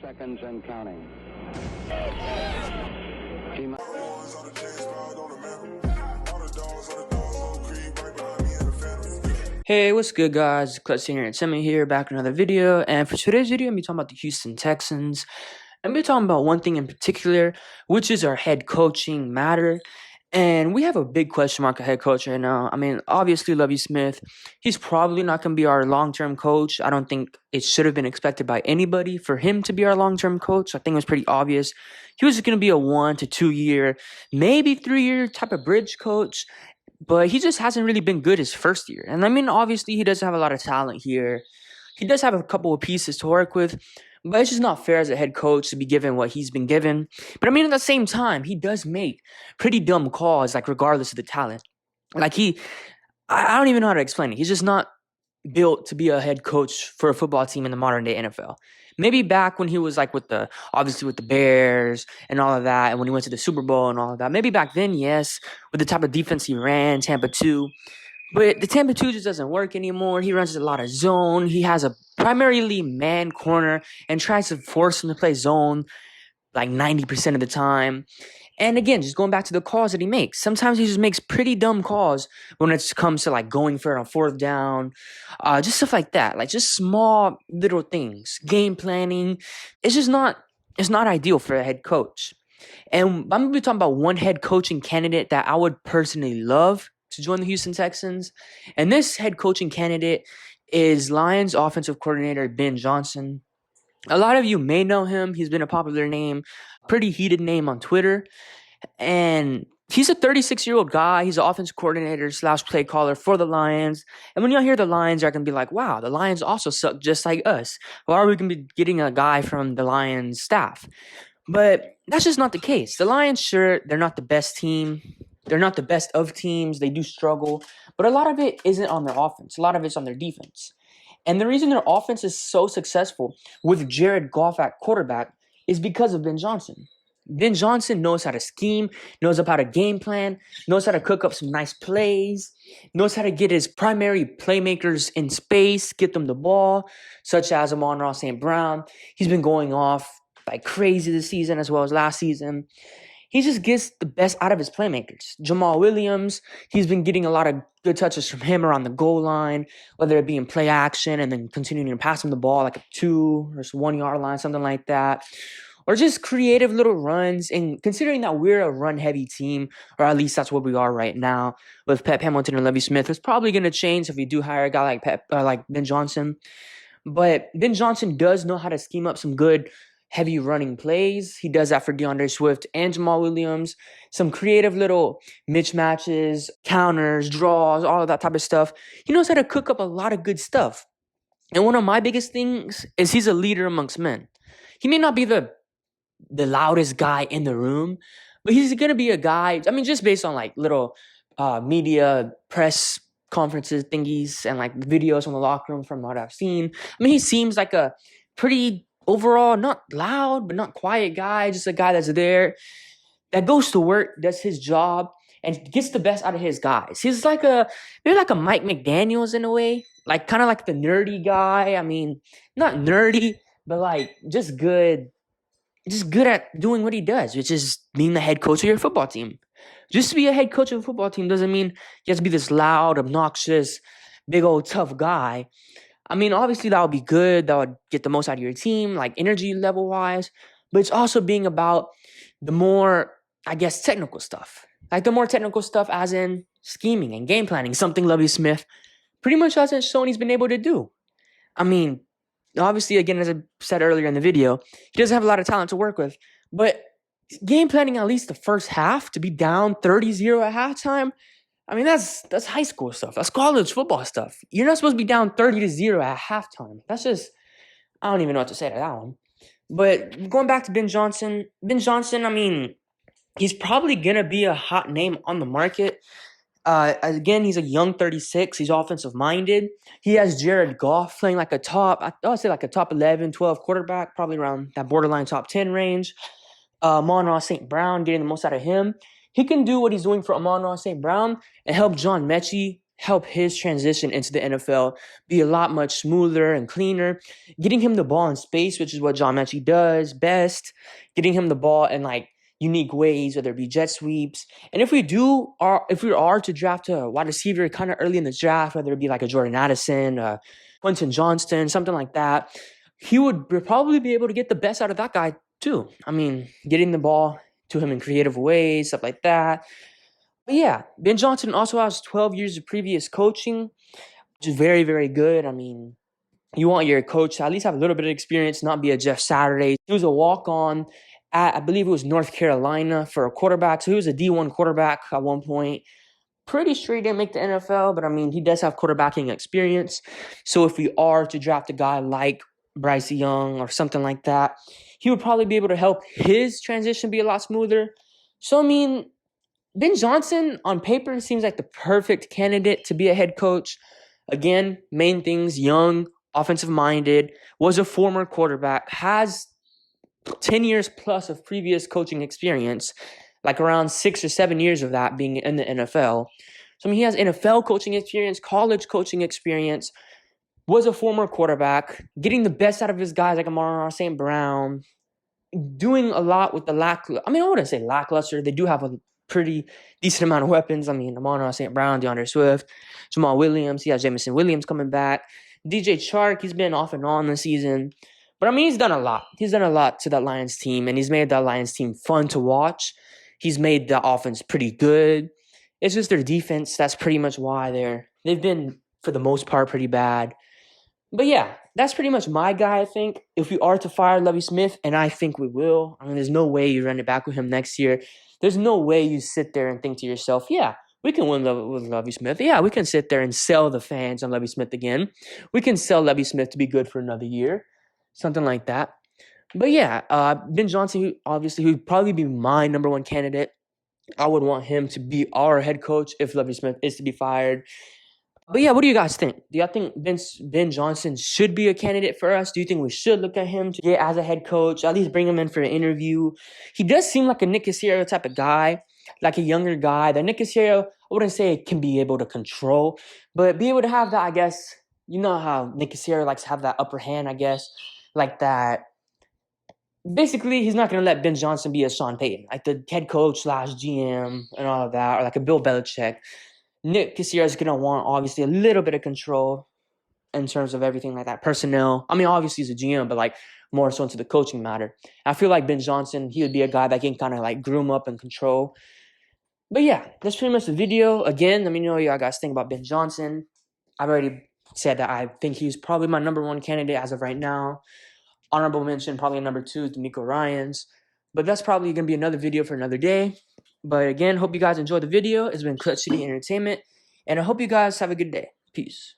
seconds and counting. Hey, what's good, guys? Clutch here and Essam here, back with another video. And for today's video, I'm gonna be talking about the Houston Texans. I'm gonna be talking about one thing in particular, which is our head coaching matter. And we have a big question mark at head coach right now. I mean, obviously, Lovie Smith, he's probably not going to be our long-term coach. I don't think it should have been expected by anybody for him to be our long-term coach. I think it was pretty obvious. He was going to be a 1 to 2 year, maybe 3 year type of bridge coach, but he just hasn't really been good his first year. And I mean, obviously, he does have a lot of talent here. He does have a couple of pieces to work with, but it's just not fair as a head coach to be given what he's been given. But I mean, at the same time, he does make pretty dumb calls, like regardless of the talent. Like I don't even know how to explain it. He's just not built to be a head coach for a football team in the modern day NFL. Maybe back when he was like obviously with the Bears and all of that, and when he went to the Super Bowl and all of that. Maybe back then, yes, with the type of defense he ran, Tampa 2. But the Tampa 2 just doesn't work anymore. He runs a lot of zone. He has a primarily man corner and tries to force him to play zone like 90% of the time. And again, just going back to the calls that he makes. Sometimes he just makes pretty dumb calls when it comes to like going for it on fourth down. Just stuff like that. Like just small little things. Game planning. It's not ideal for a head coach. And I'm going to be talking about one head coaching candidate that I would personally love to join the Houston Texans. And this head coaching candidate is Lions offensive coordinator Ben Johnson. A lot of you may know him. He's been a popular name, pretty heated name on Twitter. And he's a 36-year-old guy. He's an offensive coordinator / play caller for the Lions. And when y'all hear the Lions, you're going to be like, wow, the Lions also suck just like us. Why are we going to be getting a guy from the Lions staff? But that's just not the case. The Lions, sure, they're not the best team. They're not the best of teams. They do struggle. But a lot of it isn't on their offense. A lot of it's on their defense. And the reason their offense is so successful with Jared Goff at quarterback is because of Ben Johnson. Ben Johnson knows how to scheme, knows how to game plan, knows how to cook up some nice plays, knows how to get his primary playmakers in space, get them the ball, such as Amon-Ra St. Brown. He's been going off like crazy this season as well as last season. He just gets the best out of his playmakers. Jamal Williams, he's been getting a lot of good touches from him around the goal line, whether it be in play action and then continuing to pass him the ball like a 2 or 1 yard line, something like that. Or just creative little runs. And considering that we're a run-heavy team, or at least that's what we are right now, with Pep Hamilton and Lovie Smith, it's probably going to change if we do hire a guy like Ben Johnson. But Ben Johnson does know how to scheme up some good heavy running plays. He does that for DeAndre Swift and Jamal Williams. Some creative little mismatches, counters, draws, all of that type of stuff. He knows how to cook up a lot of good stuff. And one of my biggest things is he's a leader amongst men. He may not be the loudest guy in the room, but he's going to be a guy, I mean, just based on like little media press conferences thingies and like videos from the locker room from what I've seen. I mean, he seems like a pretty overall, not loud, but not quiet guy, just a guy that's there, that goes to work, does his job, and gets the best out of his guys. He's like maybe like a Mike McDaniels in a way, like kind of like the nerdy guy. I mean, not nerdy, but like just good at doing what he does, which is being the head coach of your football team. Just to be a head coach of a football team doesn't mean you have to be this loud, obnoxious, big old tough guy. I mean, obviously that would be good. That would get the most out of your team, like energy level wise. But it's also being about the more, I guess, technical stuff. Like the more technical stuff as in scheming and game planning, something Lovie Smith pretty much hasn't shown he's been able to do. I mean, obviously, again, as I said earlier in the video, he doesn't have a lot of talent to work with. But game planning at least the first half, to be down 30-0 at halftime, I mean, that's high school stuff. That's college football stuff. You're not supposed to be down 30-0 at halftime. That's just, I don't even know what to say to that one. But going back to Ben Johnson, I mean, he's probably going to be a hot name on the market. Again, he's a young 36. He's offensive-minded. He has Jared Goff playing like a top 11, 12 quarterback, probably around that borderline top 10 range. Amon-Ra St. Brown, getting the most out of him. He can do what he's doing for Amon-Ra St. Brown and help John Mechie help his transition into the NFL be a lot much smoother and cleaner. Getting him the ball in space, which is what John Mechie does best. Getting him the ball in like unique ways, whether it be jet sweeps. And if we are to draft a wide receiver kind of early in the draft, whether it be like a Jordan Addison, Quentin Johnston, something like that, he would probably be able to get the best out of that guy too. I mean, getting the ball to him in creative ways, stuff like that. But yeah, Ben Johnson also has 12 years of previous coaching, which is very, very good. I mean, you want your coach to at least have a little bit of experience, not be a Jeff Saturday. He was a walk-on at, I believe it was North Carolina for a quarterback. So he was a D1 quarterback at one point. Pretty sure he didn't make the NFL, but I mean, he does have quarterbacking experience. So if we are to draft a guy like Bryce Young or something like that, he would probably be able to help his transition be a lot smoother. So, I mean, Ben Johnson on paper seems like the perfect candidate to be a head coach. Again, main things, young, offensive-minded, was a former quarterback, has 10 years plus of previous coaching experience, like around 6 or 7 years of that being in the NFL. So, I mean, he has NFL coaching experience, college coaching experience, was a former quarterback, getting the best out of his guys like Amon-Ra St. Brown, doing a lot with the I wouldn't say lackluster. They do have a pretty decent amount of weapons. I mean, Amon-Ra St. Brown, DeAndre Swift, Jamal Williams. He has Jameson Williams coming back. DJ Chark, he's been off and on this season. But, I mean, he's done a lot. He's done a lot to that Lions team, and he's made that Lions team fun to watch. He's made the offense pretty good. It's just their defense. That's pretty much why they've been, for the most part, pretty bad. But, yeah, that's pretty much my guy, I think. If we are to fire Lovie Smith, and I think we will, I mean, there's no way you run it back with him next year. There's no way you sit there and think to yourself, yeah, we can win with Lovie Smith. Yeah, we can sit there and sell the fans on Lovie Smith again. We can sell Lovie Smith to be good for another year. Something like that. But yeah, Ben Johnson, who would probably be my number one candidate. I would want him to be our head coach if Lovie Smith is to be fired. But yeah, what do you guys think? Do y'all think Ben Johnson should be a candidate for us? Do you think we should look at him to get as a head coach? At least bring him in for an interview. He does seem like a Nick Caserio type of guy, like a younger guy. That Nick Caserio, I wouldn't say can be able to control, but be able to have that, I guess. You know how Nick Caserio likes to have that upper hand, I guess, like that. Basically, he's not going to let Ben Johnson be a Sean Payton, like the head coach / GM and all of that, or like a Bill Belichick. Nick Caserio is going to want, obviously, a little bit of control in terms of everything like that. Personnel. I mean, obviously, he's a GM, but like more so into the coaching matter. I feel like Ben Johnson, he would be a guy that can kind of like groom up and control. But yeah, that's pretty much the video. Again, let me know what y'all guys think about Ben Johnson. I've already said that I think he's probably my number one candidate as of right now. Honorable mention, probably number 2 is D'Amico Ryans. But that's probably going to be another video for another day. But again, hope you guys enjoyed the video. It's been Clutch City Entertainment. And I hope you guys have a good day. Peace.